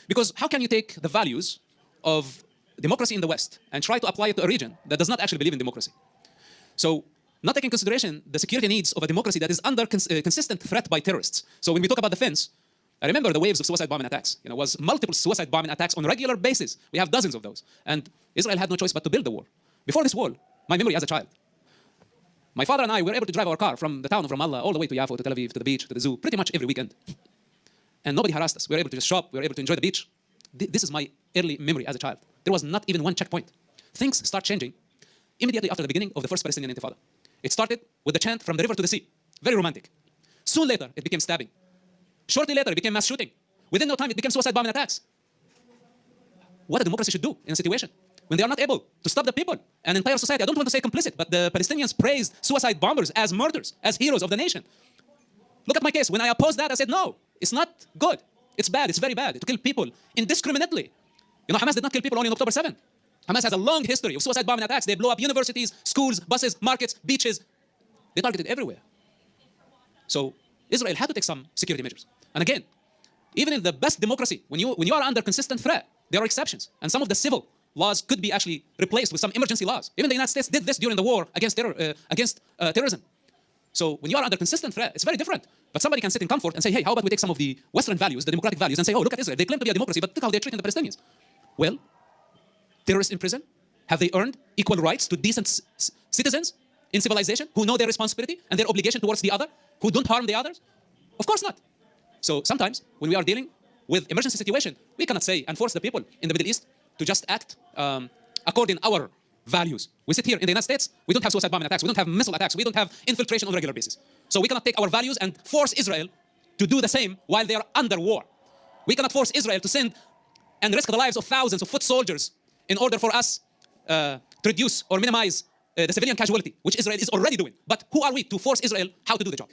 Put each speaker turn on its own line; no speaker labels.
Because how can you take the values of democracy in the West and try to apply it to a region that does not actually believe in democracy? So, not taking into consideration the security needs of a democracy that is under consistent threat by terrorists. So when we talk about defense, I remember the waves of suicide bombing attacks. Was multiple suicide bombing attacks on a regular basis. We have dozens of those. And Israel had no choice but to build the wall. Before this wall, my memory as a child, my father and I were able to drive our car from the town of Ramallah all the way to Yafo, to Tel Aviv, to the beach, to the zoo, pretty much every weekend. And nobody harassed us. We were able to just shop. We were able to enjoy the beach. This is my early memory as a child. There was not even one checkpoint. Things start changing immediately after the beginning of the first Palestinian Intifada. It started with the chant from the river to the sea. Very romantic. Soon later, it became stabbing. Shortly later, it became mass shooting. Within no time, it became suicide bombing attacks. What a democracy should do in a situation when they are not able to stop the people, an entire society. I don't want to say complicit, but the Palestinians praised suicide bombers as murderers, as heroes of the nation. Look at my case. When I opposed that, I said, no, it's not good. It's bad. It's very bad to kill people indiscriminately. Hamas did not kill people only on October 7th. Hamas has a long history of suicide bombing attacks. They blow up universities, schools, buses, markets, beaches. They targeted everywhere. So Israel had to take some security measures. And again, even in the best democracy, when you are under consistent threat, there are exceptions. And some of the civil laws could be actually replaced with some emergency laws. Even the United States did this during the war against terrorism. So when you are under consistent threat, it's very different. But somebody can sit in comfort and say, hey, how about we take some of the Western values, the democratic values, and say, oh, look at Israel. They claim to be a democracy, but look how they're treating the Palestinians. Well, terrorists in prison, have they earned equal rights to decent citizens in civilization who know their responsibility and their obligation towards the other, who don't harm the others? Of course not. So sometimes when we are dealing with emergency situation, we cannot say and force the people in the Middle East to just act according to our values. We sit here in the United States, we don't have suicide bombing attacks, we don't have missile attacks, we don't have infiltration on a regular basis. So we cannot take our values and force Israel to do the same while they are under war. We cannot force Israel to send and risk the lives of thousands of foot soldiers in order for us to reduce or minimize the civilian casualty, which Israel is already doing. But who are we to force Israel how to do the job?